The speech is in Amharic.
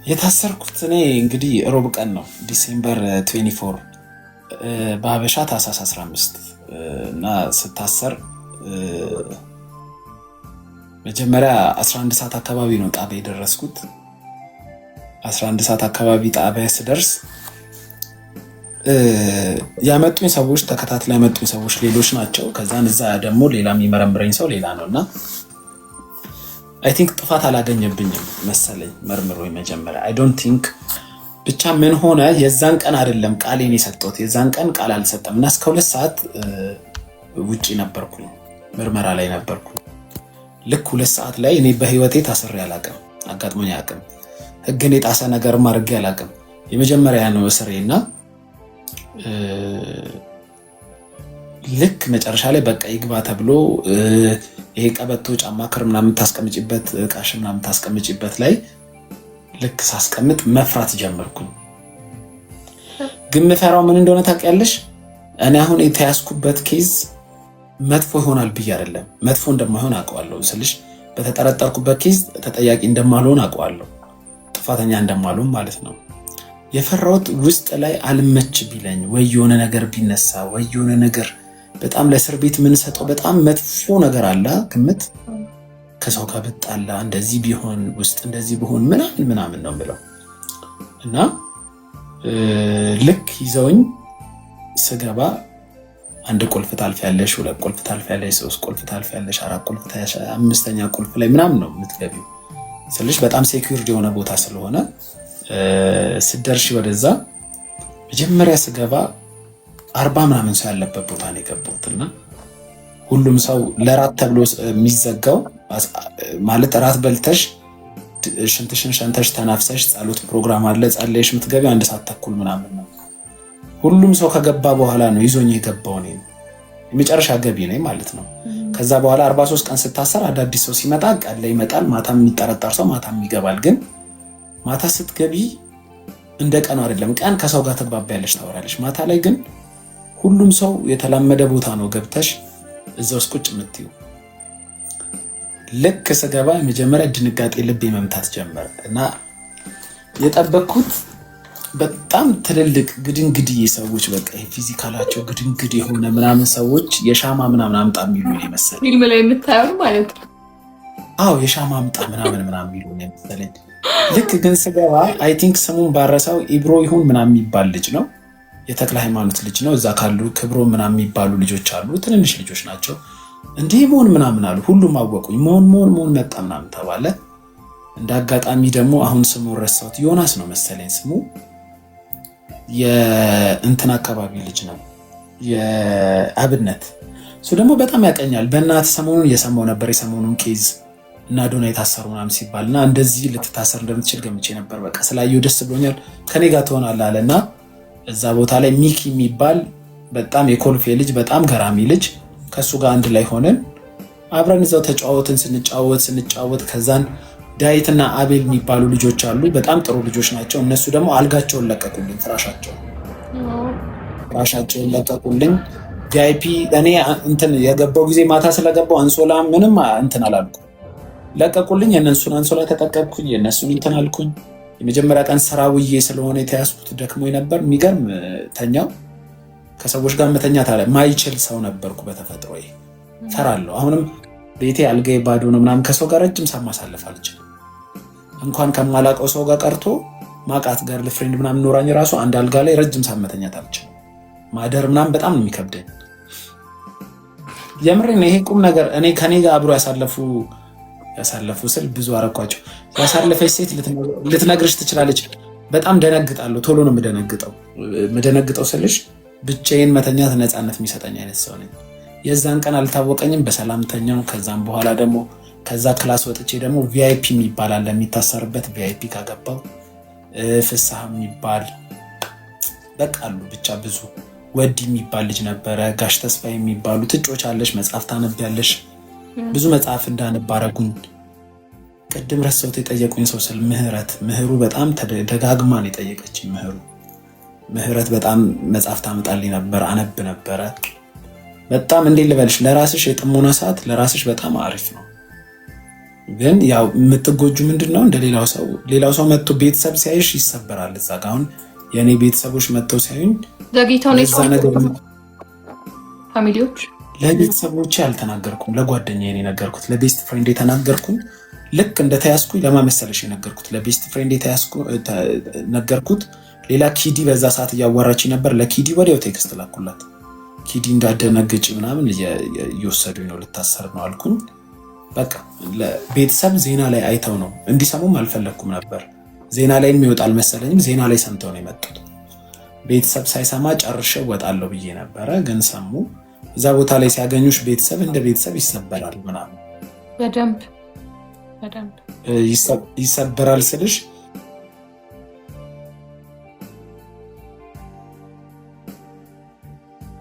የታሰርኩት እኔ እንግዲህ ሮብ ቀን ነው ዲሴምበር 24 በሀበሻ ታህሳስ 15 እና ስታሰር መጀመሪያ 11 ሰዓት አካባቢ ነው ጣቢያ የደረስኩት። 11 ሰዓት አካባቢ ጣቢያ ስደርስ ያመጡኝ ሰዎች ተከታትለው ያመጡኝ ሰዎች ሌሎች ናቸው። ከዛን እዛ ደግሞ ሌላ የሚመረምረኝ ሰው ሌላ ነውና አይ ቲንክ ጥፋት አላገኘብኝም መሰለኝ መርምሮ መጀመሪያ አይ ዶንት ቲንክ ብቻ ምን ሆነ የዛን ቀን አይደለም ቃሌን የሰጠሁት የዛን ቀን ቃል አልሰጠም እና እስከ 2 ሰዓት ውጪ ነበርኩኝ ምርመራ ላይ ነበርኩኝ። ልክ 2 ሰዓት ላይ እኔ በህይወቴ ታስሬ አላውቅም፣ አጋጥሞኝ አያውቅም። ህግን የጣሰ ነገር ማድረግ አላውቅም። የመጀመሪያ ነው እስሬና ልክ መጨረሻ ላይ በቃ ይግባ ተብሎ ይሄ ቀበቶ ጫማ ክር ምናምን ታስቀምጪበት እቃሽ ምናምን ታስቀምጪበት ላይ ልክ ሳስቀምጥ መፍራት ጀመርኩኝ። ግን መፈራው ምን እንደሆነ ታውቂያለሽ? እኔ አሁን የተያዝኩበት ኬዝ መጥፎ ይሆናል ብዬ አይደለም፣ መጥፎ እንደማይሆን አውቀዋለሁ ስልሽ በተጠረጠርኩበት ኬዝ ተጠያቂ እንደማልሆን አውቀዋለሁ፣ ጥፋተኛ እንደማልሆን ማለት ነው። የፈራሁት ውስጥ ላይ አልመች ቢለኝ ወይ የሆነ ነገር ቢነሳ ወይ የሆነ ነገር በጣም ለእስር ቤት የምንሰጠው በጣም መጥፎ ነገር አለ ግምት ከሰው ጋር ብጣላ እንደዚህ ቢሆን ውስጥ እንደዚህ ቢሆን ምናምን ነው የምለው እና ልክ ይዘውኝ ስገባ 1 ቁልፍ ታልፊያለሽ፣ 2 ቁልፍ ታልፊያለሽ፣ 3 ቁልፍ ታልፊያለሽ፣ 4 ቁልፍ ታያለሽ፣ 5ኛ ቁልፍ ላይ ምናምን ነው የምትገቢው ስልሽ በጣም ሴኩሪቲ የሆነ ቦታ ስለሆነ ስደርሽ ወደዛ መጀመሪያ ስገባ 40 ምናምን ሰው ያለበት ቦታ ነው የገባሁትና ሁሉም ሰው ለራት ተብሎ የሚዘጋው ማለት ራት በልተሽ ሽንትሽን ሸንተሽ ተናፍሰሽ ጸሎት ፕሮግራም አለ ጸለይሽ የምትገቢው 1 ሰዓት ተኩል ምናምን ነው። ሁሉም ሰው ከገባ በኋላ ነው ይዞኝ የገባው ነው የመጨረሻ ገቢ ነኝ ማለት ነው። ከዛ በኋላ 43 ቀን ስታሰር አዳዲስ ሰው ሲመጣ ቀን ላይ ይመጣል፣ ማታም የሚጠረጠር ሰው ማታም ይገባል። ግን ማታ ስትገቢ እንደ ቀኑ አይደለም። ቀን ከሰው ጋር ተግባቢያለሽ፣ ታወራለሽ። ማታ ላይ ግን ሁሉም ሰው የተላመደ ቦታ ነው ገብተሽ እዛው ቁጭ የምትይው። ልክ ስገባ የመጀመሪያ ድንጋጤ ልቤ መምታት ጀመረ እና የጠበቅኩት በጣም ትልልቅ ግድንግድ ሰዎች በቃ ፊዚካላቸው ግድንግድ የሆነ ምናምን ሰዎች የሻማ ምናምን አምጣ የሚሉ ነው መሰለኝ። ፊልም ላይ የምታየው ማለት ነው። አዎ የሻማ አምጣ ምናምን የሚሉ ነው መሰለኝ። ልክ ግን ስገባ አይ ቲንክ ስሙን ባረሳው ኢብሮ ይሁን ምናምን የሚባል ልጅ ነው፣ የተክለ ሃይማኖት ልጅ ነው። እዛ ካሉ ክብሮ ምናምን የሚባሉ ልጆች አሉ፣ ትንንሽ ልጆች ናቸው። እንዲህ መሆን ምናምን አሉ። ሁሉም አወቁኝ። መሆን መጣ ምናምን ተባለ። እንደ አጋጣሚ ደግሞ አሁን ስሙን ረሳሁት፣ ዮናስ ነው መሰለኝ ስሙ። የእንትን አካባቢ ልጅ ነው የአብነት። እሱ ደግሞ በጣም ያቀኛል። በእናት ሰሞኑን እየሰማው ነበር የሰሞኑን ኬዝ እና ዶና የታሰሩ ምናምን ሲባልና እንደዚህ ልትታሰር እንደምትችል ገምቼ ነበር። በቃ ስላየው ደስ ብሎኛል። ከኔ ጋር ትሆናለህ አለና እዛ ቦታ ላይ ሚኪ የሚባል በጣም የኮልፌ ልጅ በጣም ገራሚ ልጅ ከሱ ጋር አንድ ላይ ሆነን አብረን እዛው ተጫወትን። ስንጫወት ከዛን ዳዊትና አቤል የሚባሉ ልጆች አሉ፣ በጣም ጥሩ ልጆች ናቸው። እነሱ ደግሞ አልጋቸውን ለቀቁልኝ፣ ፍራሻቸውን ለቀቁልኝ። ቪአይፒ እኔ እንትን የገባው ጊዜ ማታ ስለገባው አንሶላ ምንም እንትን አላልኩ፣ ለቀቁልኝ። የእነሱን አንሶላ ተጠቀምኩኝ፣ የእነሱን እንትን አልኩኝ። የመጀመሪያ ቀን ስራ ውዬ ስለሆነ የተያዝኩት ደክሞኝ ነበር። የሚገርም ተኛው። ከሰዎች ጋር መተኛት አለ ማይችል ሰው ነበርኩ በተፈጥሮ ፈራለሁ። አሁንም ቤቴ አልጋዬ ባዶ ነው ምናምን፣ ከሰው ጋር ረጅም ሰዓት ማሳለፍ አልችልም። እንኳን ከማላውቀው ሰው ጋር ቀርቶ ማቃት ጋር ለፍሬንድ ምናምን ኖራኝ ራሱ አንድ አልጋ ላይ ረጅም ሰዓት መተኛት አልችልም። ማደር ምናምን በጣም ነው የሚከብደኝ። የምሬን ነው። ይሄ ቁም ነገር እኔ ከኔ ጋር አብሮ ያሳለፉ ስል ብዙ አረኳቸው። ያሳለፈች ሴት ልትነግርሽ ትችላለች። በጣም ደነግጣለሁ። ቶሎ ነው የምደነግጠው ስልሽ ብቻዬን መተኛት ነፃነት የሚሰጠኝ አይነት ሰው ነኝ። የዛን ቀን አልታወቀኝም፣ በሰላም ተኛው። ከዛም በኋላ ደግሞ ከዛ ክላስ ወጥቼ ደግሞ ቪአይፒ የሚባል አለ የሚታሰርበት። ቪአይፒ ካገባው ፍስሐ የሚባል በቃ አሉ ብቻ ብዙ። ወዲ የሚባል ልጅ ነበረ፣ ጋሽ ተስፋ የሚባሉ ትጮች አለሽ፣ መጽሐፍ ታነቢያለሽ። ብዙ መጽሐፍ እንዳነብ አደረጉኝ። ቅድም ረሳሁት የጠየቁኝ ሰው ስል ምህሩ በጣም ደጋግማ ነው የጠየቀችኝ። ምህረት በጣም መጽሐፍ ታመጣልኝ ነበር፣ አነብ ነበረ። በጣም እንዴት ልበልሽ፣ ለራስሽ የጥሞና ሰዓት ለራስሽ በጣም አሪፍ ነው። ግን ያው የምትጎጁ ምንድነው እንደ ሌላው ሰው መጥቶ ቤተሰብ ሲያይሽ ይሰበራል። እዛ ጋር አሁን የኔ ቤተሰቦች መጥተው ሲያዩኝ ዘግይተው ነው ፋሚሊዎች ለቤተሰቦቼ አልተናገርኩም፣ ለጓደኛዬ ነው የነገርኩት። ለቤስት ፍሬንድ የተናገርኩኝ ልክ እንደተያዝኩኝ ለማመሰለሽ የነገርኩት ለቤስት ፍሬንድ ነገርኩት። ሌላ ኪዲ በዛ ሰዓት እያዋራች ነበር። ለኪዲ ወዲያው ቴክስት ላኩላት። ኪዲ እንዳደነግጭ ምናምን እየወሰዱኝ ነው፣ ልታሰር ነው አልኩኝ። በቃ ለቤተሰብ ዜና ላይ አይተው ነው፣ እንዲሰሙም አልፈለግኩም ነበር። ዜና ላይ የሚወጣ አልመሰለኝም። ዜና ላይ ሰምተው ነው የመጡት። ቤተሰብ ሳይሰማ ጨርሼ እወጣለሁ ብዬ ነበረ፣ ግን ሰሙ። እዛ ቦታ ላይ ሲያገኙሽ ቤተሰብ እንደ ቤተሰብ ይሰበራል ምናምን። በደንብ ይሰበራል ስልሽ